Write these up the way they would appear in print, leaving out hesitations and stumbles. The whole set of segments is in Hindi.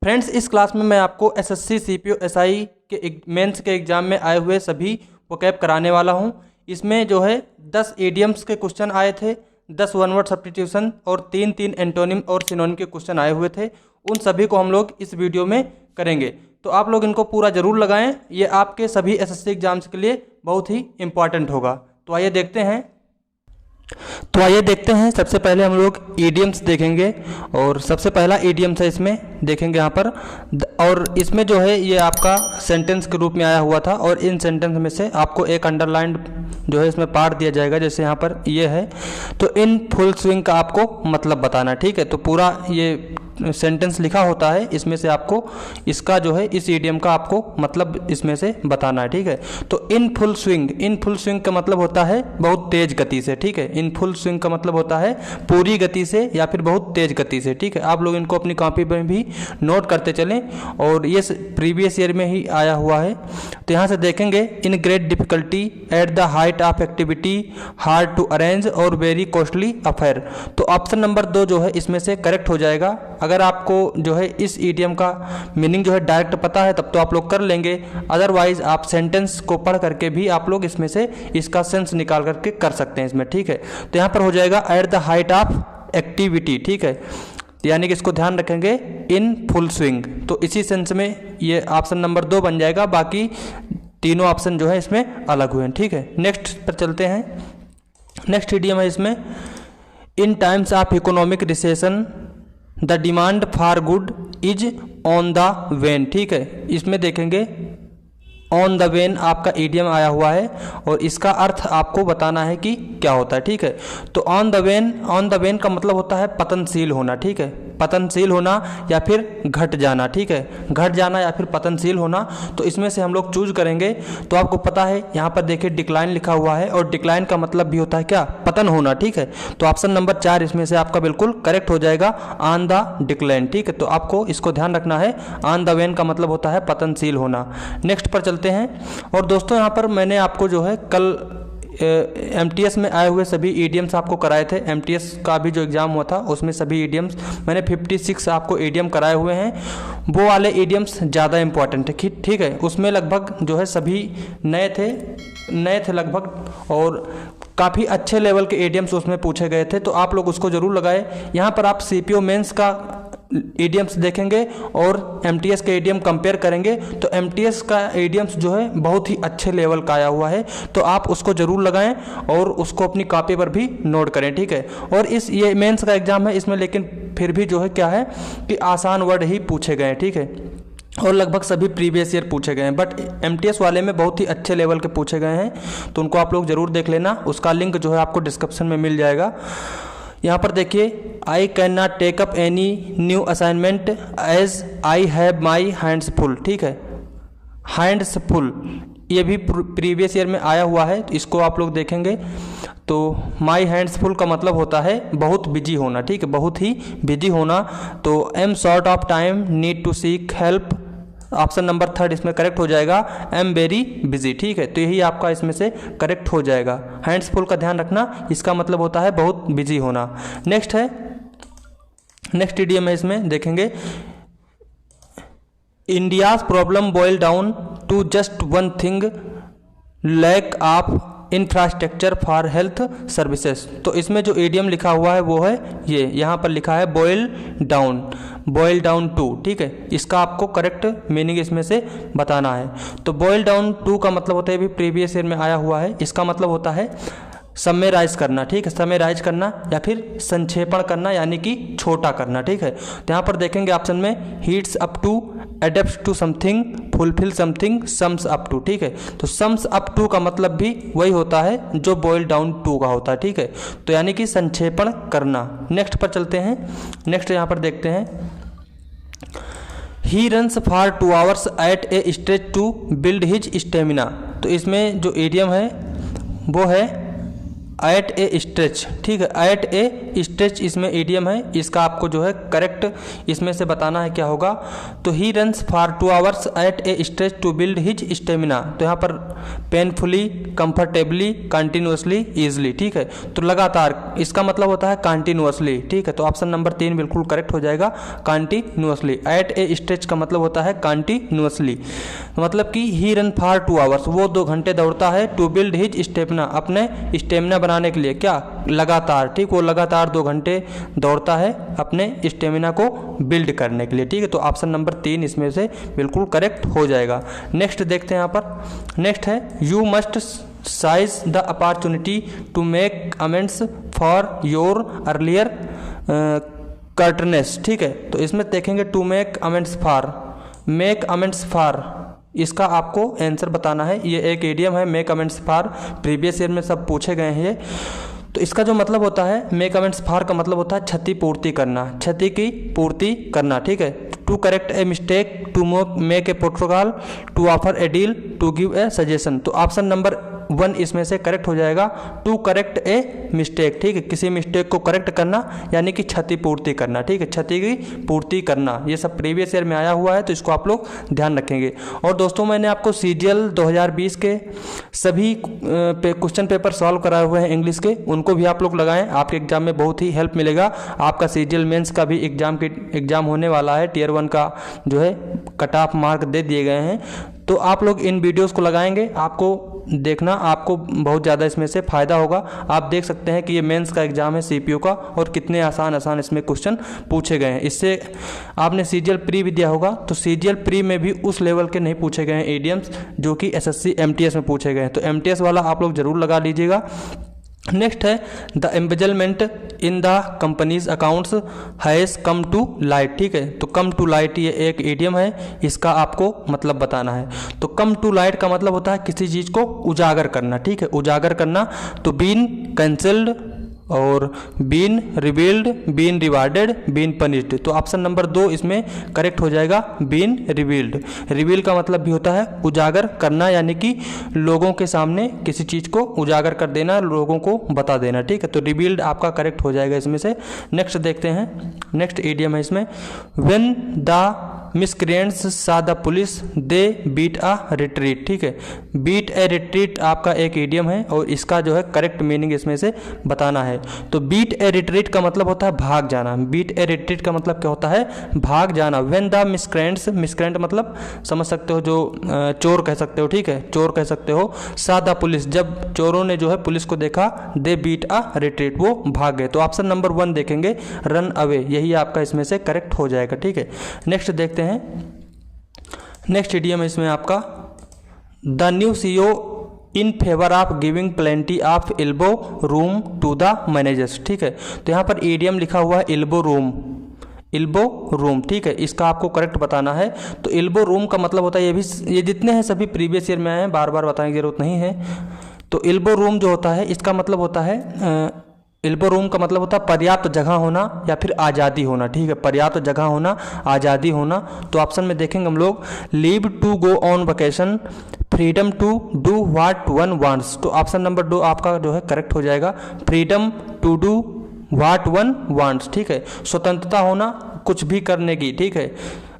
फ्रेंड्स, इस क्लास में मैं आपको एसएससी सीपीओ एसआई के मेंस के एग्जाम में आए हुए सभी वोकैब कराने वाला हूं। इसमें जो है 10 इडियम्स के क्वेश्चन आए थे, 10 वन वर्ड सब्स्टिट्यूशन और 3 एंटोनिम और सिनोनिम के क्वेश्चन आए हुए थे। उन सभी को हम लोग इस वीडियो में करेंगे, तो आप लोग इनको पूरा ज़रूर लगाएं। ये आपके सभी एसएससी एग्जाम्स के लिए बहुत ही इम्पॉर्टेंट होगा। तो आइए देखते हैं। सबसे पहले हम लोग ईडियम्स देखेंगे और सबसे पहला ईडियम्स है, इसमें देखेंगे यहाँ पर। और इसमें जो है ये आपका सेंटेंस के रूप में आया हुआ था और इन सेंटेंस में से आपको एक अंडरलाइंड जो है इसमें पार्ट दिया जाएगा, जैसे यहाँ पर ये है। तो इन फुल स्विंग का आपको मतलब बताना है, ठीक है। तो पूरा ये सेंटेंस लिखा होता है, इसमें से आपको इसका जो है इस ईडियम का आपको मतलब इसमें से बताना है, ठीक है। तो इन फुल स्विंग का मतलब होता है बहुत तेज गति से, ठीक है। इन फुल स्विंग का मतलब होता है पूरी गति से या फिर बहुत तेज गति से, ठीक है। आप लोग इनको अपनी कॉपी में भी नोट करते चलें और ये प्रीवियस ईयर में ही आया हुआ है। तो यहाँ से देखेंगे, in great difficulty at the height of activity, hard to arrange और वेरी कॉस्टली अफेयर। तो ऑप्शन नंबर 2 जो है इसमें से करेक्ट हो जाएगा। अगर आपको जो है इस ईडियम का मीनिंग जो है डायरेक्ट पता है तब तो आप लोग कर लेंगे, अदरवाइज आप सेंटेंस को पढ़ करके भी आप लोग इसमें से इसका सेंस निकाल करके कर सकते हैं इसमें, ठीक है। तो यहाँ पर हो जाएगा eight the height of activity, ठीक है। यानी कि इसको ध्यान रखेंगे, इन फुल स्विंग। तो इसी सेंस में ये ऑप्शन नंबर 2 बन जाएगा, बाकी तीनों ऑप्शन जो है इसमें अलग हुए हैं, ठीक है। नेक्स्ट पर चलते हैं। नेक्स्ट ईडियम है इसमें, in times of economic recession the demand for good is on the wane, ठीक है। इसमें देखेंगे ऑन द वेन आपका ईडियम आया हुआ है और इसका अर्थ आपको बताना है कि क्या होता है, ठीक है। तो ऑन द वेन का मतलब होता है पतनशील होना, ठीक है। पतनशील होना या फिर घट जाना, ठीक है। घट जाना या फिर पतनशील होना। तो इसमें से हम लोग चूज करेंगे। तो आपको पता है यहाँ पर देखिए डिक्लाइन लिखा हुआ है और डिक्लाइन का मतलब भी होता है क्या, पतन होना, ठीक है। तो ऑप्शन नंबर 4 इसमें से आपका बिल्कुल करेक्ट हो जाएगा, ऑन द डिक्लाइन, ठीक है। तो आपको इसको ध्यान रखना है, ऑन द वेन का मतलब होता है पतनशील होना। नेक्स्ट पर चलते हैं। और दोस्तों यहाँ पर मैंने आपको जो है कल एमटीएस में आए हुए सभी ईडियम्स आपको कराए थे। एमटीएस का भी जो एग्ज़ाम हुआ था उसमें सभी ईडियम्स मैंने 56 आपको ईडियम कराए हुए हैं। वो वाले ईडियम्स ज़्यादा इंपॉर्टेंट है, ठीक है। उसमें लगभग जो है सभी नए थे लगभग, और काफ़ी अच्छे लेवल के ईडियम्स उसमें पूछे गए थे। तो आप लोग उसको ज़रूर लगाए। यहाँ पर आप सीपीओ मेंस का ईडियम्स देखेंगे और एमटीएस के ईडियम कंपेयर करेंगे तो एमटीएस का ईडियम्स जो है बहुत ही अच्छे लेवल का आया हुआ है। तो आप उसको ज़रूर लगाएं और उसको अपनी कॉपी पर भी नोट करें, ठीक है। और ये मेंस का एग्ज़ाम है इसमें, लेकिन फिर भी जो है क्या है कि आसान वर्ड ही पूछे गए, ठीक है। और लगभग सभी प्रीवियस ईयर पूछे गए हैं, बट एमटीएस वाले में बहुत ही अच्छे लेवल के पूछे गए हैं। तो उनको आप लोग ज़रूर देख लेना। उसका लिंक जो है आपको डिस्क्रिप्शन में मिल जाएगा। यहाँ पर देखिए, I can not take up any new assignment as I have my hands full, ठीक है। हैंड्स फुल ये भी प्रीवियस ईयर में आया हुआ है, तो इसको आप लोग देखेंगे। तो माई हैंड्स फुल का मतलब होता है बहुत बिजी होना, ठीक है, बहुत ही बिजी होना। तो am short of time, need to seek help. Option number 3 इसमें करेक्ट हो जाएगा, एम वेरी बिजी, ठीक है। तो यही आपका इसमें से करेक्ट हो जाएगा। हैंड्स फुल का ध्यान रखना, इसका मतलब होता है बहुत बिजी होना। नेक्स्ट ईडियम है इसमें देखेंगे, India's problem boil down to just one thing, lack of infrastructure for health services. तो इसमें जो ईडियम लिखा हुआ है वो है ये, यहाँ पर लिखा है बॉयल डाउन टू, ठीक है। इसका आपको करेक्ट मीनिंग इसमें से बताना है। तो बॉयल डाउन टू का मतलब होता है, भी प्रीवियस ईयर में आया हुआ है। इसका मतलब होता है समराइज करना, ठीक है। समराइज करना या फिर संक्षेपण करना, यानी कि छोटा करना, ठीक है। तो यहाँ पर देखेंगे ऑप्शन में, heats up to, adapt to something, fulfil something, sums up to, ठीक है। तो सम्स अप टू का मतलब भी वही होता है जो बॉयल डाउन टू का होता है, ठीक है। तो यानी कि संक्षेपण करना। नेक्स्ट पर चलते हैं। नेक्स्ट यहाँ पर देखते हैं, he runs for 2 hours at a stretch to build his stamina. तो इसमें जो ईडियम है वो है एट ए स्ट्रेच, ठीक है, एट ए स्ट्रेच इसमें ईडियम है, इसका आपको जो है करेक्ट इसमें से बताना है क्या होगा। तो he runs for 2 hours at a stretch to build his stamina, तो यहाँ पर पेनफुली, कंफर्टेबली, कंटिन्यूसली, ईजिली, ठीक है, तो लगातार इसका मतलब होता है कंटिन्यूसली, ठीक है, तो ऑप्शन नंबर 3 बिल्कुल करेक्ट हो जाएगा, कंटिन्यूसली। एट ए स्ट्रेच का मतलब होता है कंटिन्यूसली, मतलब कि ही रन फॉर 2 आवर्स, वो 2 घंटे दौड़ता है, टू बिल्ड हिज स्टेमिना, अपने स्टेमिना बनाने के लिए, क्या, लगातार, ठीक, वो लगातार 2 घंटे दौड़ता है अपने स्टेमिना को बिल्ड करने के लिए, ठीक है, तो ऑप्शन नंबर 3 इसमें से बिल्कुल करेक्ट हो जाएगा। नेक्स्ट देखते हैं यहाँ पर, नेक्स्ट है you must seize the opportunity to make amends for your earlier curtness, ठीक है, तो इसमें देखेंगे to make amends for, make amends for, इसका आपको आंसर बताना है। ये एक ईडियम है, make amends for, previous year में सब पूछे गए हैं ये। तो इसका जो मतलब होता है मेक अमेंड्स फॉर का मतलब होता है क्षति पूर्ति करना, क्षति की पूर्ति करना, ठीक है। To correct a mistake, to make a protocol, to offer a deal, to give a suggestion, तो ऑप्शन नंबर 1 इसमें से करेक्ट हो जाएगा, टू करेक्ट ए मिस्टेक, ठीक है, किसी मिस्टेक को करेक्ट करना यानी कि क्षति पूर्ति करना, ठीक है, क्षति की पूर्ति करना, ये सब प्रीवियस ईयर में आया हुआ है, तो इसको आप लोग ध्यान रखेंगे। और दोस्तों मैंने आपको सीजीएल 2020 के सभी क्वेश्चन पेपर सॉल्व कराए हुए हैं इंग्लिश के, उनको भी आप लोग लगाएं, आपके एग्जाम में बहुत ही हेल्प मिलेगा। आपका सीजीएल मेंस का भी एग्जाम होने वाला है, टियर 1 का जो है कट ऑफ मार्क दे दिए गए हैं, तो आप लोग इन वीडियोस को लगाएंगे, आपको देखना, आपको बहुत ज़्यादा इसमें से फ़ायदा होगा। आप देख सकते हैं कि ये मेंस का एग्जाम है सीपीयू का, और कितने आसान इसमें क्वेश्चन पूछे गए हैं। इससे आपने सीजीएल प्री भी दिया होगा, तो सीजीएल प्री में भी उस लेवल के नहीं पूछे गए हैं ईडियम्स जो कि एसएससी एमटीएस में पूछे गए हैं, तो एमटीएस वाला आप लोग जरूर लगा लीजिएगा। नेक्स्ट है the embezzlement in the company's accounts has come to light, ठीक है, तो कम टू लाइट ये एक ईडियम है, इसका आपको मतलब बताना है। तो कम टू लाइट का मतलब होता है किसी चीज़ को उजागर करना, ठीक है, उजागर करना, तो बीन कैंसल्ड और been revealed, been rewarded, been punished, तो ऑप्शन नंबर 2 इसमें करेक्ट हो जाएगा, बीन रिवील्ड। रिवील का मतलब भी होता है उजागर करना, यानी कि लोगों के सामने किसी चीज़ को उजागर कर देना, लोगों को बता देना, ठीक है, तो रिवील्ड आपका करेक्ट हो जाएगा इसमें से। नेक्स्ट देखते हैं, नेक्स्ट ईडियम है इसमें, when the miscreants saw the police they beat a retreat, ठीक है, बीट ए रिट्रीट आपका एक ईडियम है, और इसका जो है करेक्ट मीनिंग इसमें से बताना है। तो बीट ए रिट्रीट का मतलब होता है भाग जाना, बीट ए रिट्रीट का मतलब क्या होता है, भाग जाना। व्हेन द मिसक्रेंट्स, मिसक्रेंट मतलब समझ सकते हो जो चोर कह सकते हो, ठीक है, चोर कह सकते हो। सा द पुलिस, जब चोरों ने जो है पुलिस को देखा, दे बीट अ रिट्रीट, वो भाग गए, तो ऑप्शन नंबर 1 देखेंगे, रन अवे, यही आपका इसमें से करेक्ट हो जाएगा, ठीक है। नेक्स्ट देखते हैं, नेक्स्ट ईडियम है इसमें आपका, the new CEO in favour of giving plenty of elbow room to the managers, ठीक है, तो यहाँ पर ईडियम लिखा हुआ है एल्बो रूम, एल्बो रूम, ठीक है, इसका आपको करेक्ट बताना है। तो एल्बो रूम का मतलब होता है, ये जितने हैं सभी प्रीवियस ईयर में आए हैं, बार बार बताने की जरूरत नहीं है। तो एल्बो रूम जो होता है इसका मतलब होता है, एल्बो रूम का मतलब होता है पर्याप्त जगह होना या फिर आज़ादी होना, ठीक है, पर्याप्त जगह होना, आज़ादी होना। तो ऑप्शन में देखेंगे हम लोग, leave to go on vacation, freedom to do what one wants, तो ऑप्शन नंबर 2 आपका जो है करेक्ट हो जाएगा, freedom to do what one wants, ठीक है, स्वतंत्रता होना कुछ भी करने की, ठीक है,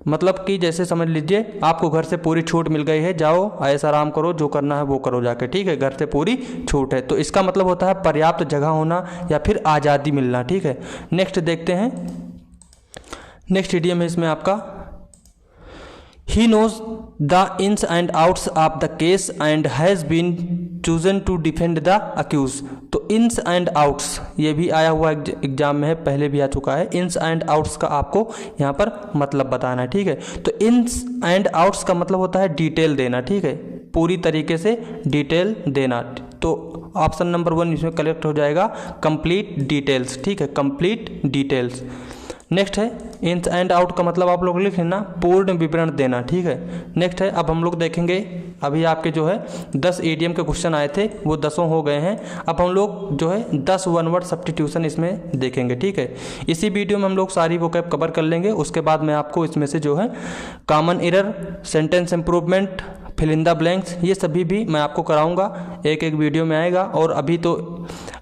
मतलब कि जैसे समझ लीजिए आपको घर से पूरी छूट मिल गई है, जाओ ऐसा आराम करो, जो करना है वो करो जाके, ठीक है, घर से पूरी छूट है, तो इसका मतलब होता है पर्याप्त जगह होना या फिर आज़ादी मिलना, ठीक है। नेक्स्ट देखते हैं, नेक्स्ट ईडियम है इसमें आपका, he knows the ins and outs of the case and has been chosen to defend the accused, तो इन्स एंड आउट्स ये भी आया हुआ एग्जाम में है, पहले भी आ चुका है। इन्स एंड आउट्स का आपको यहाँ पर मतलब बताना है, ठीक है, तो इन्स एंड आउट्स का मतलब होता है डिटेल देना, ठीक है, पूरी तरीके से डिटेल देना, तो ऑप्शन नंबर 1 इसमें करेक्ट हो जाएगा, कंप्लीट डिटेल्स, ठीक है, कंप्लीट डिटेल्स। नेक्स्ट है इन्स एंड आउट का मतलब आप लोग लिख लेना, पूर्ण विवरण देना, ठीक है। नेक्स्ट है, अब हम लोग देखेंगे, अभी आपके जो है 10 ईडियम के क्वेश्चन आए थे, वो 10 हो गए हैं। अब हम लोग जो है 10 वन वर्ड सब्स्टिट्यूशन इसमें देखेंगे, ठीक है। इसी वीडियो में हम लोग सारी वोकैब कवर कर लेंगे, उसके बाद मैं आपको इसमें से जो है common error, sentence improvement, fill in the blanks, ये सभी भी मैं आपको कराऊंगा, एक एक वीडियो में आएगा। और अभी तो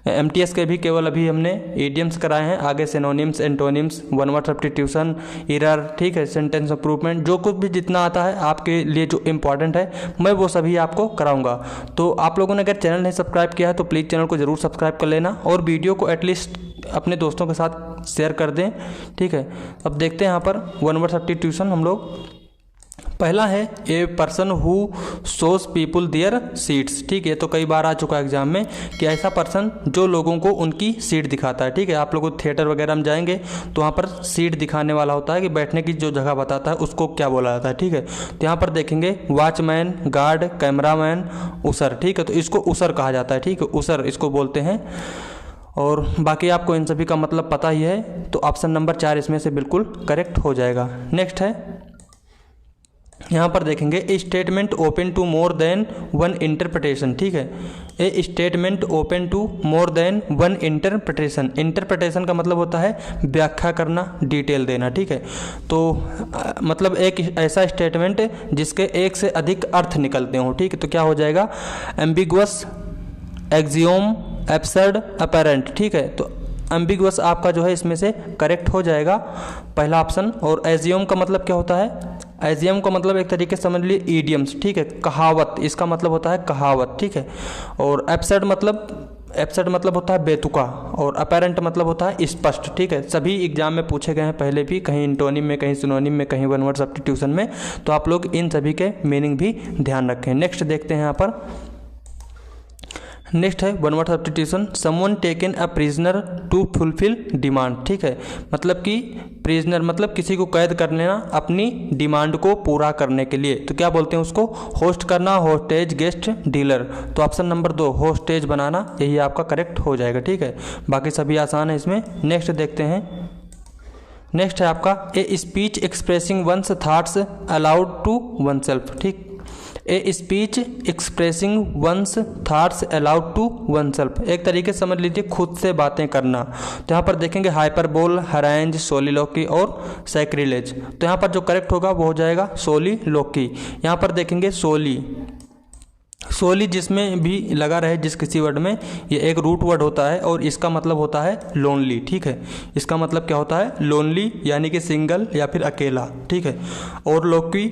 MTS के भी केवल अभी हमने ईडियम्स कराए हैं, आगे synonyms, antonyms, one word substitution, error, ठीक है, सेंटेंस इंप्रूवमेंट, जो कुछ भी जितना आता है आपके लिए जो इम्पॉर्टेंट है मैं वो सभी आपको कराऊंगा। तो आप लोगों ने अगर चैनल नहीं सब्सक्राइब किया है तो प्लीज़ चैनल को ज़रूर सब्सक्राइब कर लेना और वीडियो को एटलीस्ट अपने दोस्तों के साथ शेयर कर दें, ठीक है। अब देखते हैं यहाँ पर वन वर्ड सब्स्टिट्यूशन हम लोग। पहला है a person who shows people there seats, ठीक है। तो कई बार आ चुका है एग्जाम में कि ऐसा पर्सन जो लोगों को उनकी सीट दिखाता है, ठीक है। आप लोग थिएटर वगैरह में जाएंगे तो वहाँ पर सीट दिखाने वाला होता है कि बैठने की जो जगह बताता है उसको क्या बोला जाता है, ठीक है। तो यहाँ पर देखेंगे वॉचमैन, गार्ड, कैमरामैन, उसर, ठीक है। तो इसको उसर कहा जाता है, ठीक है, उसर इसको बोलते हैं। और बाकी आपको इन सभी का मतलब पता ही है, तो ऑप्शन नंबर 4 इसमें से बिल्कुल करेक्ट हो जाएगा। नेक्स्ट है यहाँ पर देखेंगे a statement open to more than one interpretation, ठीक है। A statement open to more than one interpretation, interpretation का मतलब होता है व्याख्या करना, डिटेल देना, ठीक है। तो मतलब एक ऐसा स्टेटमेंट जिसके एक से अधिक अर्थ निकलते हों, ठीक है। तो क्या हो जाएगा, एम्बिगुअस, एक्सियोम, एब्सर्ड, अपैरेंट, ठीक है। तो एम्बिगुअस आपका जो है इसमें से करेक्ट हो जाएगा पहला ऑप्शन। और एजियम का मतलब क्या होता है, एजियम का मतलब एक तरीके से समझ लीजिए ईडियम्स, ठीक है, कहावत, इसका मतलब होता है कहावत, ठीक है। और एब्सर्ड मतलब होता है बेतुका, और अपैरेंट मतलब होता है स्पष्ट, ठीक है। सभी एग्जाम में पूछे गए हैं पहले भी, कहीं इंटोनिम में, कहीं सिनोनिम में, कहीं वन वर्ड सब्स्टिट्यूशन में, तो आप लोग इन सभी के मीनिंग भी ध्यान रखें। नेक्स्ट देखते हैं यहाँ पर, नेक्स्ट है one word substitution, someone taken a prisoner to fulfil demand, ठीक है। मतलब कि प्रिजनर मतलब किसी को कैद कर लेना अपनी डिमांड को पूरा करने के लिए, तो क्या बोलते हैं उसको, होस्ट करना, होस्टेज, गेस्ट, डीलर। तो ऑप्शन नंबर 2 होस्टेज बनाना, यही आपका करेक्ट हो जाएगा, ठीक है। बाकी सभी आसान है इसमें। नेक्स्ट देखते हैं, नेक्स्ट है आपका a speech expressing one's thoughts aloud to oneself, ठीक। A speech expressing one's thoughts aloud to oneself, एक तरीके से समझ लीजिए खुद से बातें करना। तो यहाँ पर देखेंगे हाइपरबोल, हराइंज, सोलिलोकी और सैक्रिलेज। तो यहाँ पर जो करेक्ट होगा वो हो जाएगा सोलिलोकी। यहाँ पर देखेंगे सोली जिसमें भी लगा रहे जिस किसी वर्ड में, ये एक रूट वर्ड होता है और इसका मतलब होता है लोनली, ठीक है। इसका मतलब क्या होता है, लोनली, यानी कि सिंगल या फिर अकेला, ठीक है। और लोकी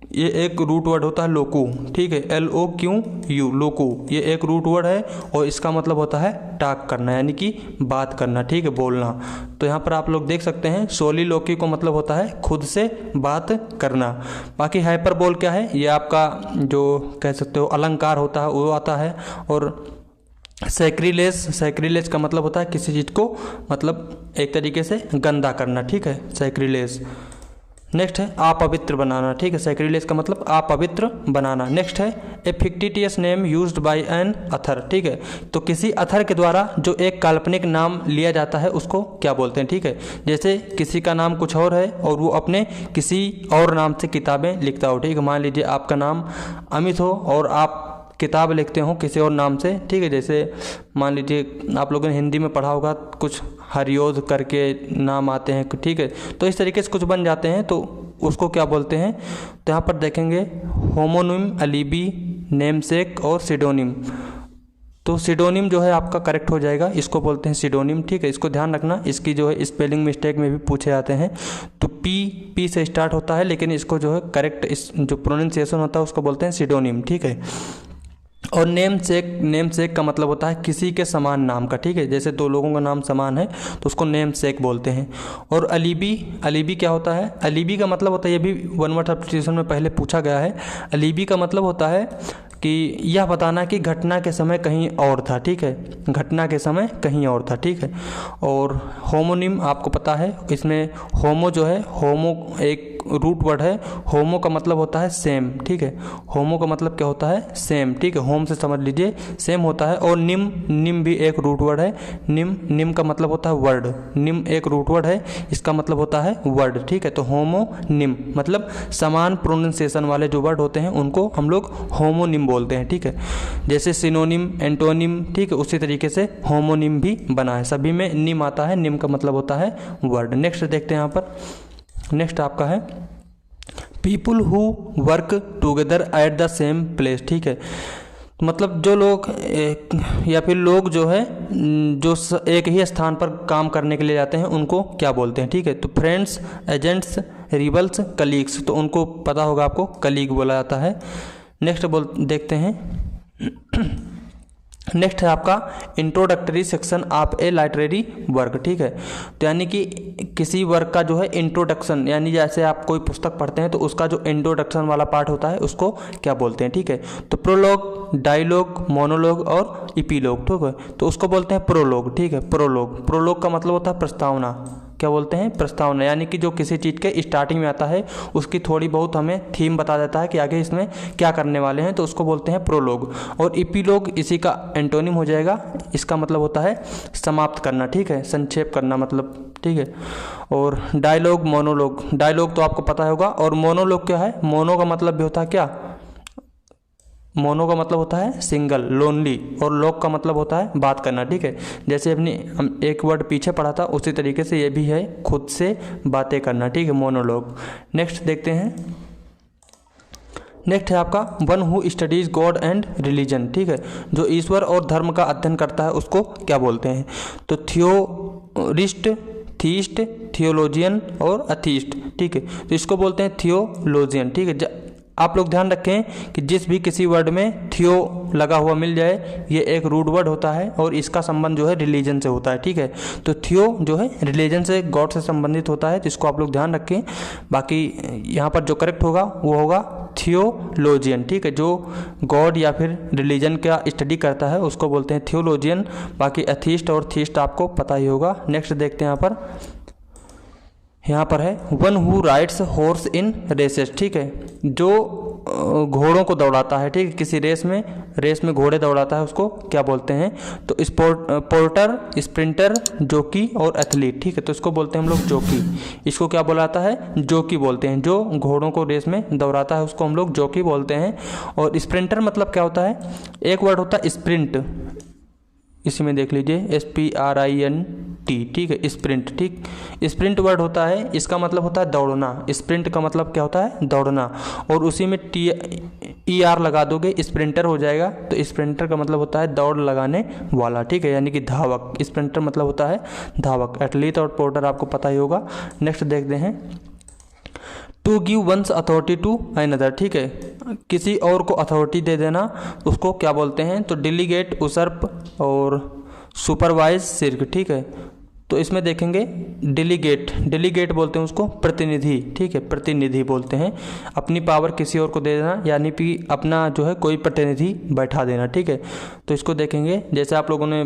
ये एक रूट वर्ड होता है लोकू, ठीक है, LOQU, लोकू, ये एक रूट वर्ड है और इसका मतलब होता है टॉक करना, यानी कि बात करना, ठीक है, बोलना। तो यहाँ पर आप लोग देख सकते हैं सोलिलोकी को मतलब होता है खुद से बात करना। बाकी हाइपरबोल क्या है, ये आपका जो कह सकते हो अलंकार होता है वो आता है। और सैक्रिलेज का मतलब होता है किसी चीज़ को मतलब एक तरीके से गंदा करना, ठीक है, सैक्रिलेज। नेक्स्ट है अपवित्र बनाना, ठीक है, सैक्रिलेज का मतलब अपवित्र बनाना। नेक्स्ट है a fictitious name used by an author, ठीक है। तो किसी अथर के द्वारा जो एक काल्पनिक नाम लिया जाता है उसको क्या बोलते हैं, ठीक है। जैसे किसी का नाम कुछ और है और वो अपने किसी और नाम से किताबें लिखता हो, ठीक है। मान लीजिए आपका नाम अमित हो और आप किताब लिखते हो किसी और नाम से, ठीक है। जैसे मान लीजिए आप लोगों ने हिंदी में पढ़ा होगा कुछ हरियोध करके नाम आते हैं, ठीक है। तो इस तरीके से कुछ बन जाते हैं तो उसको क्या बोलते हैं। तो यहाँ पर देखेंगे होमोनिम, अलीबी, नेमसेक और सिडोनिम। तो सिडोनिम जो है आपका करेक्ट हो जाएगा, इसको बोलते हैं सिडोनिम, ठीक है। इसको ध्यान रखना, इसकी जो है स्पेलिंग मिस्टेक में भी पूछे जाते हैं। तो पी से स्टार्ट होता है, लेकिन इसको जो है करेक्ट इस जो प्रोनाउंसिएशन होता है उसको बोलते हैं सिडोनिम, ठीक है। और नेम सेक का मतलब होता है किसी के समान नाम का, ठीक है। जैसे दो लोगों का नाम समान है तो उसको नेम सेक बोलते हैं। और अलीबी क्या होता है, अलीबी का मतलब होता है, ये भी वन वर्ड सब्स्टिट्यूशन में पहले पूछा गया है। अलीबी का मतलब होता है कि यह बताना कि घटना के समय कहीं और था, ठीक है, घटना के समय कहीं और था, ठीक है। और होमोनिम आपको पता है, इसमें होमो जो है, होमो एक रूट वर्ड है, होमो का मतलब होता है सेम, ठीक है। होमो का मतलब क्या होता है, सेम, ठीक है। होम से समझ लीजिए सेम होता है। और निम भी एक रूट वर्ड है, निम का मतलब होता है वर्ड, निम एक रूट वर्ड है, इसका मतलब होता है वर्ड, ठीक है। तो होमो निम मतलब समान प्रोनाउंसिएशन वाले जो वर्ड होते हैं उनको हम लोग होमोनिम बोलते हैं, ठीक है। जैसे सिनोनिम, एंटोनिम, ठीक है, उसी तरीके से होमोनिम भी बना है, सभी में निम आता है, निम का मतलब होता है वर्ड। नेक्स्ट देखते हैं यहाँ पर, नेक्स्ट आपका है people who work together at the same place, ठीक है। मतलब जो लोग या फिर लोग जो है जो एक ही स्थान पर काम करने के लिए जाते हैं उनको क्या बोलते हैं, ठीक है। तो फ्रेंड्स, एजेंट्स, रिवल्स, कलीग्स, तो उनको पता होगा आपको कलीग बोला जाता है। नेक्स्ट देखते हैं। नेक्स्ट है आपका introductory section of A library work, ठीक है। तो यानी कि किसी वर्क का जो है इंट्रोडक्शन, यानी जैसे आप कोई पुस्तक पढ़ते हैं तो उसका जो इंट्रोडक्शन वाला पार्ट होता है उसको क्या बोलते हैं, ठीक है। तो प्रोलॉग, डायलॉग, मोनोलॉग और इपीलॉग, ठीक है। तो उसको बोलते हैं प्रोलॉग, ठीक है। प्रोलॉग का मतलब होता है प्रस्तावना। क्या बोलते हैं? प्रस्तावना। यानी कि जो किसी चीज़ के स्टार्टिंग में आता है उसकी थोड़ी बहुत हमें थीम बता देता है कि आगे इसमें क्या करने वाले हैं, तो उसको बोलते हैं प्रोलॉग। और इपीलॉग इसी का एंटोनिम हो जाएगा। इसका मतलब होता है समाप्त करना, ठीक है, संक्षेप करना मतलब, ठीक है। और डायलॉग, मोनोलॉग, डायलॉग तो आपको पता होगा। और मोनोलॉग क्या है? मोनो का मतलब भी होता है क्या? मोनो का मतलब होता है सिंगल, लोनली, और लॉग का मतलब होता है बात करना, ठीक है। जैसे अपनी हम एक वर्ड पीछे पढ़ा था उसी तरीके से ये भी है खुद से बातें करना, ठीक है, मोनोलॉग। नेक्स्ट देखते हैं। नेक्स्ट है आपका one who studies God and religion, ठीक है। जो ईश्वर और धर्म का अध्ययन करता है उसको क्या बोलते हैं? तो थियोरिस्ट, थीस्ट, थियोलॉजियन और अथीस्ट, ठीक है। तो इसको बोलते हैं थियोलॉजियन, ठीक है। आप लोग ध्यान रखें कि जिस भी किसी वर्ड में थियो लगा हुआ मिल जाए ये एक रूट वर्ड होता है और इसका संबंध जो है रिलीजन से होता है, ठीक है। तो थियो जो है रिलीजन से, गॉड से संबंधित होता है, जिसको आप लोग ध्यान रखें। बाकी यहाँ पर जो करेक्ट होगा वो होगा थियोलॉजियन, ठीक है। जो गॉड या फिर रिलीजन का स्टडी करता है उसको बोलते हैं थियोलॉजियन। बाकी एथीस्ट और थीस्ट आपको पता ही होगा। नेक्स्ट देखते हैं यहाँ पर है one who rides horse in races, ठीक है। जो घोड़ों को दौड़ाता है, ठीक है, किसी रेस में घोड़े दौड़ाता है उसको क्या बोलते हैं? तो पोर्टर, स्प्रिंटर, जॉकी और एथलीट, ठीक है। तो इसको बोलते हैं हम लोग जॉकी। इसको क्या बोला जाता है? जॉकी बोलते हैं। जो घोड़ों को रेस में दौड़ाता है उसको हम लोग जॉकी बोलते हैं। और स्प्रिंटर मतलब क्या होता है? एक वर्ड होता है स्प्रिंट, इसी में देख लीजिए SPRINT, ठीक है, स्प्रिंट, ठीक। स्प्रिंट वर्ड होता है, इसका मतलब होता है दौड़ना। स्प्रिंट का मतलब क्या होता है? दौड़ना। और उसी में ER लगा दोगे स्प्रिंटर हो जाएगा। तो स्प्रिंटर का मतलब होता है दौड़ लगाने वाला, ठीक है, यानी कि धावक। स्प्रिंटर मतलब होता है धावक। एथलीट और पोर्टर आपको पता ही होगा। नेक्स्ट देखते हैं to give one's authority to another, ठीक है। किसी और को अथॉरिटी दे देना उसको क्या बोलते हैं? तो डेलीगेट, उसर्प और सुपरवाइज, सिर्क, ठीक है। तो इसमें देखेंगे डेलीगेट बोलते हैं उसको प्रतिनिधि, ठीक है, प्रतिनिधि बोलते हैं। अपनी पावर किसी और को दे देना, यानी कि अपना जो है कोई प्रतिनिधि बैठा देना, ठीक है। तो इसको देखेंगे जैसे आप लोगों ने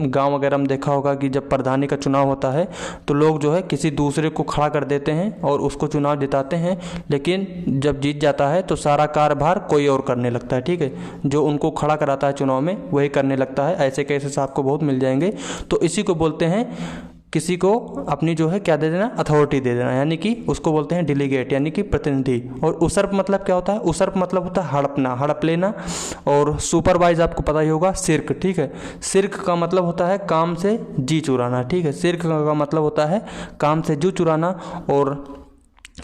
गांव वगैरह में देखा होगा कि जब प्रधानी का चुनाव होता है तो लोग जो है किसी दूसरे को खड़ा कर देते हैं और उसको चुनाव जिताते हैं, लेकिन जब जीत जाता है तो सारा कार्यभार कोई और करने लगता है, ठीक है। जो उनको खड़ा कराता है चुनाव में वही करने लगता है। ऐसे केसेस आपको बहुत मिल जाएंगे। तो इसी को बोलते हैं किसी को अपनी जो है क्या दे देना? अथॉरिटी दे देना, यानी कि उसको बोलते हैं डेलीगेट, यानी कि प्रतिनिधि। और उसर्प मतलब क्या होता है? उसर्प मतलब होता है हड़पना, हड़प लेना। और सुपरवाइज आपको पता ही होगा, सिर्क, ठीक है। सिर्क का मतलब होता है काम से जी चुराना, ठीक है। सिर्क का मतलब होता है काम से जी चुराना। और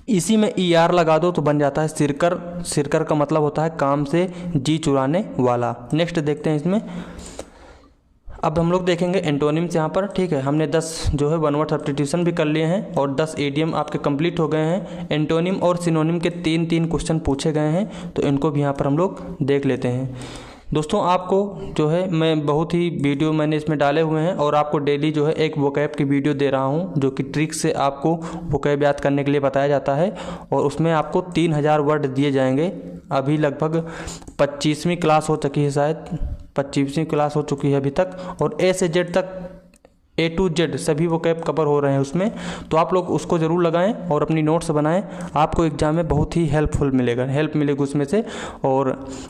इसी में ER लगा दो तो बन जाता है सिरकर। सिरकर का मतलब होता है काम से जी चुराने वाला। नेक्स्ट देखते हैं इसमें। अब हम लोग देखेंगे एंटोनिम्स यहाँ पर, ठीक है। हमने 10 जो है वन वर्ड सब्स्टिट्यूशन भी कर लिए हैं और 10 इडियम आपके कंप्लीट हो गए हैं। एंटोनिम और सिनोनिम के 3 क्वेश्चन पूछे गए हैं, तो इनको भी यहाँ पर हम लोग देख लेते हैं। दोस्तों आपको जो है मैं बहुत ही वीडियो मैंने इसमें डाले हुए हैं और आपको डेली जो है एक वोकैब की वीडियो दे रहा हूँ, जो कि ट्रिक से आपको वोकैब याद करने के लिए बताया जाता है। और उसमें आपको 3000 वर्ड दिए जाएंगे। अभी लगभग 25वीं क्लास हो चुकी है, शायद 25वीं क्लास हो चुकी है अभी तक। और A से Z तक, A to Z सभी वोकैब कवर हो रहे हैं उसमें। तो आप लोग उसको ज़रूर लगाएं और अपनी नोट्स बनाएं। आपको एग्जाम में बहुत ही हेल्प मिलेगी उसमें से। और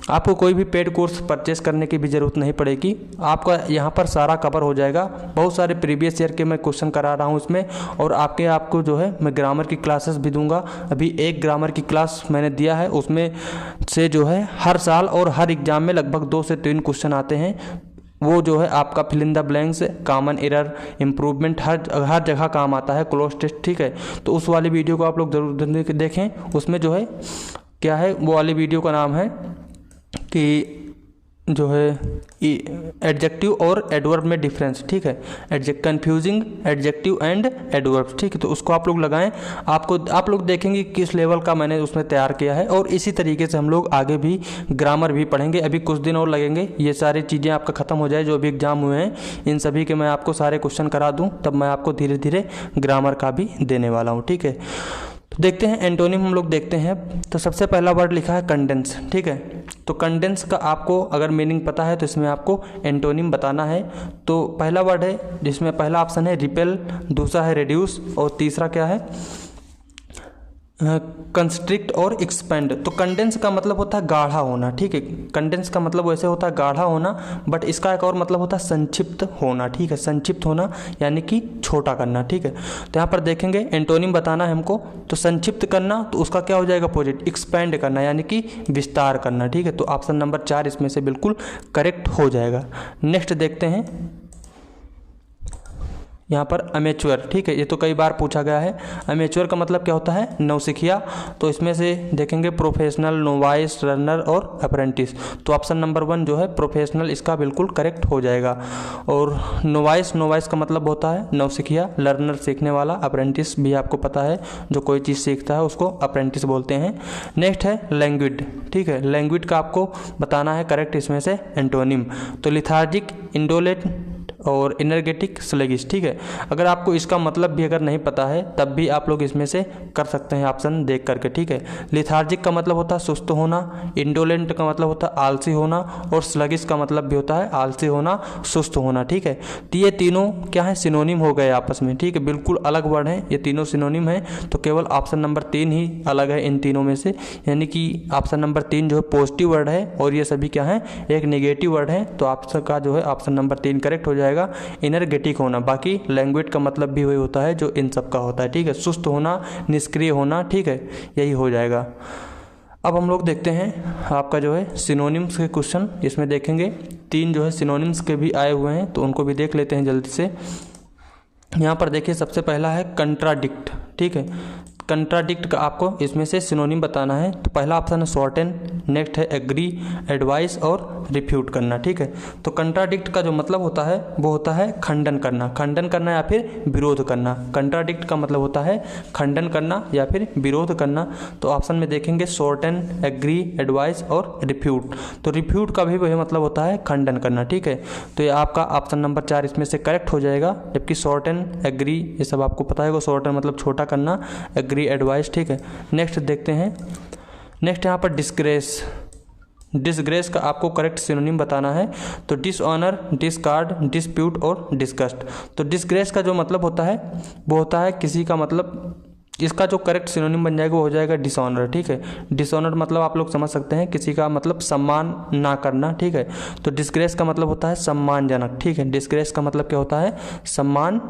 आपको कोई भी पेड कोर्स परचेस करने की भी ज़रूरत नहीं पड़ेगी। आपका यहाँ पर सारा कवर हो जाएगा। बहुत सारे प्रीवियस ईयर के मैं क्वेश्चन करा रहा हूँ इसमें। और आपको जो है मैं ग्रामर की क्लासेस भी दूंगा। अभी एक ग्रामर की क्लास मैंने दिया है, उसमें से जो है हर साल और हर एग्ज़ाम में लगभग 2 से 3 क्वेश्चन आते हैं। वो जो है आपका fill in the blanks, common error, improvement हर जगह काम आता है, क्लोज टेस्ट, ठीक है। तो उस वाली वीडियो को आप लोग जरूर देखें। उसमें जो है क्या है, वो वाली वीडियो का नाम है कि जो है एडजेक्टिव और एडवर्ब में डिफरेंस, ठीक है, कंफ्यूजिंग एडजेक्टिव एंड एडवर्ब, ठीक है। तो उसको आप लोग लगाएं, आप लोग देखेंगे किस लेवल का मैंने उसमें तैयार किया है। और इसी तरीके से हम लोग आगे भी ग्रामर भी पढ़ेंगे। अभी कुछ दिन और लगेंगे, ये सारी चीज़ें आपका ख़त्म हो जाए, जो भी एग्जाम हुए हैं इन सभी के मैं आपको सारे क्वेश्चन करा दूँ, तब मैं आपको धीरे धीरे ग्रामर का भी देने वाला हूँ, ठीक है। तो देखते हैं एंटोनिम हम लोग देखते हैं। तो सबसे पहला वर्ड लिखा है कंडेंस, ठीक है। तो कंडेंस का आपको अगर मीनिंग पता है तो इसमें आपको एंटोनिम बताना है। तो पहला वर्ड है जिसमें पहला ऑप्शन है रिपेल, दूसरा है रिड्यूस और तीसरा क्या है कंस्ट्रिक्ट और एक्सपेंड। तो कंडेंस का मतलब होता है गाढ़ा होना, ठीक है। कंडेंस का मतलब वैसे होता है गाढ़ा होना, बट इसका एक और मतलब होता है संक्षिप्त होना, ठीक है। संक्षिप्त होना यानी कि छोटा करना, ठीक है। तो यहाँ पर देखेंगे एंटोनिम बताना है हमको। तो संक्षिप्त करना, तो उसका क्या हो जाएगा अपोजिट, एक्सपेंड करना यानी कि विस्तार करना, ठीक है। तो ऑप्शन नंबर 4 इसमें से बिल्कुल करेक्ट हो जाएगा। नेक्स्ट देखते हैं यहाँ पर अमेच्योर, ठीक है। ये तो कई बार पूछा गया है। अमेच्योर का मतलब क्या होता है, नौसिखिया। तो इसमें से देखेंगे प्रोफेशनल, नोवाइस, रनर और अप्रेंटिस। तो ऑप्शन नंबर 1 जो है प्रोफेशनल, इसका बिल्कुल करेक्ट हो जाएगा। और नोवाइस का मतलब होता है नौसिखिया, लर्नर सीखने वाला, अप्रेंटिस भी आपको पता है जो कोई चीज़ सीखता है उसको अप्रेंटिस बोलते हैं। नेक्स्ट है लैंग्विड, ठीक है। लैंग्विड का आपको बताना है करेक्ट इसमें से एंटोनिम। तो लिथार्जिक, इंडोलेंट और एनर्जेटिक, स्लगिश, ठीक है। अगर आपको इसका मतलब भी अगर नहीं पता है तब भी आप लोग इसमें से कर सकते हैं ऑप्शन देख करके, ठीक है। लिथार्जिक का मतलब होता है सुस्त होना, इंडोलेंट का मतलब होता है आलसी होना और स्लगिश का मतलब भी होता है आलसी होना, सुस्त होना, ठीक है। तो ये तीनों क्या है, सिनोनिम हो गए आपस में, ठीक है। बिल्कुल अलग वर्ड हैं, ये तीनों सिनोनिम हैं। तो केवल ऑप्शन नंबर 3 ही अलग है इन तीनों में से, यानी कि ऑप्शन नंबर 3 जो है पॉजिटिव वर्ड है और ये सभी क्या है, एक नेगेटिव वर्ड है। तो आपका का जो है ऑप्शन नंबर 3 करेक्ट हो जाएगा। एनर्जेटिक होना, बाकी लैंग्वेज का मतलब भी वही होता है जो इन सब का होता है, ठीक है। सुस्त होना, निष्क्रिय होना, ठीक है, यही हो जाएगा। अब हम लोग देखते हैं आपका जो है सिनोनिम्स के क्वेश्चन। इसमें देखेंगे 3 जो है सिनोनिम्स के भी आए हुए हैं, तो उनको भी देख लेते हैं जल्दी से। यहाँ पर देखिए सबसे पहला है कंट्राडिक्ट, ठीक है। कंट्राडिक्ट का आपको इसमें से सिनोनिम बताना है। तो पहला ऑप्शन है शॉर्टेन, नेक्स्ट है एग्री, एडवाइस और रिफ्यूट करना, ठीक है। तो कंट्राडिक्ट का जो मतलब होता है वो होता है खंडन करना या फिर विरोध करना। कंट्राडिक्ट का मतलब होता है खंडन करना या फिर विरोध करना। तो ऑप्शन में देखेंगे शॉर्टेन, एग्री, एडवाइस और रिफ्यूट। तो रिफ्यूट का भी वही मतलब होता है खंडन करना, ठीक है। तो ये आपका ऑप्शन नंबर 4 इसमें से करेक्ट हो जाएगा। जबकि शॉर्टेन, एग्री ये सब आपको पता है, शॉर्टेन मतलब छोटा करना, एग्री, एडवाइस, ठीक है। नेक्स्ट देखते हैं, नेक्स्ट यहाँ पर डिसग्रेस का आपको करेक्ट सिनोनिम बताना है। तो डिसऑनर, डिस्कार्ड, डिस्प्यूट और डिस्गस्ट। तो डिसग्रेस का जो मतलब होता है वो होता है किसी का मतलब, इसका जो करेक्ट सिनोनिम बन जाएगा वो हो जाएगा डिसऑनर, ठीक है। डिसऑनर मतलब आप लोग समझ सकते हैं किसी का मतलब सम्मान ना करना, ठीक है। तो डिसग्रेस का मतलब होता है सम्मानजनक, ठीक है। डिसग्रेस का मतलब क्या होता है, सम्मान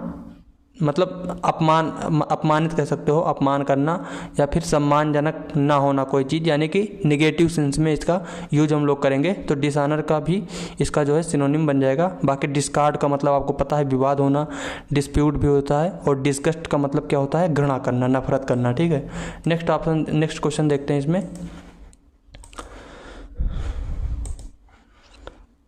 मतलब अपमानित कह सकते हो, अपमान करना या फिर सम्मानजनक ना होना कोई चीज़, यानी कि निगेटिव सेंस में इसका यूज हम लोग करेंगे। तो डिसऑनर का भी इसका जो है सिनोनिम बन जाएगा। बाकी डिस्कार्ड का मतलब आपको पता है विवाद होना, डिस्प्यूट भी होता है। और डिस्गस्ट का मतलब क्या होता है, घृणा करना, नफरत करना, ठीक है। नेक्स्ट क्वेश्चन देखते हैं इसमें।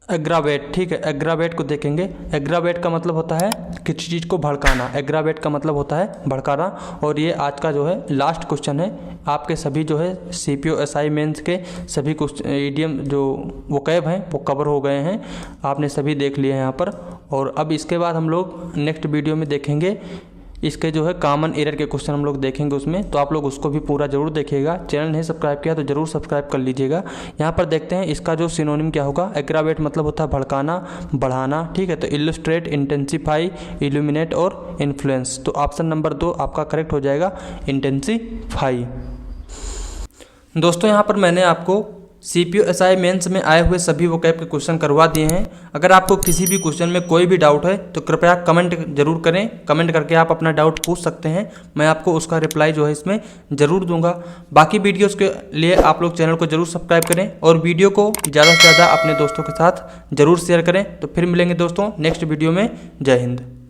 एग्रावेट, ठीक है। एग्रावेट को देखेंगे। एग्रावेट का मतलब होता है किसी चीज़ को भड़काना। एग्रावेट का मतलब होता है भड़काना। और ये आज का जो है लास्ट क्वेश्चन है। आपके सभी जो है CPO SI मेंस के सभी ईडीएम जो वोकैब हैं वो कवर हो गए हैं, आपने सभी देख लिए हैं यहाँ पर। और अब इसके बाद हम लोग नेक्स्ट वीडियो में देखेंगे इसके जो है कॉमन एरर के क्वेश्चन हम लोग देखेंगे उसमें। तो आप लोग उसको भी पूरा जरूर देखिएगा। चैनल नहीं सब्सक्राइब किया तो जरूर सब्सक्राइब कर लीजिएगा। यहाँ पर देखते हैं इसका जो सिनोनिम क्या होगा। एग्रावेट मतलब होता है भड़काना, बढ़ाना, ठीक है। तो इलस्ट्रेट, इंटेंसिफाई, इल्यूमिनेट और इन्फ्लुएंस। तो ऑप्शन नंबर 2 आपका करेक्ट हो जाएगा, इंटेंसिफाई। दोस्तों यहाँ पर मैंने आपको CPU SI मेंस में आए हुए सभी वोकैब के क्वेश्चन करवा दिए हैं। अगर आपको किसी भी क्वेश्चन में कोई भी डाउट है तो कृपया कमेंट जरूर करें। कमेंट करके आप अपना डाउट पूछ सकते हैं, मैं आपको उसका रिप्लाई जो है इसमें ज़रूर दूंगा। बाकी वीडियोस के लिए आप लोग चैनल को जरूर सब्सक्राइब करें और वीडियो को ज़्यादा से ज़्यादा अपने दोस्तों के साथ ज़रूर शेयर करें। तो फिर मिलेंगे दोस्तों नेक्स्ट वीडियो में। जय हिंद।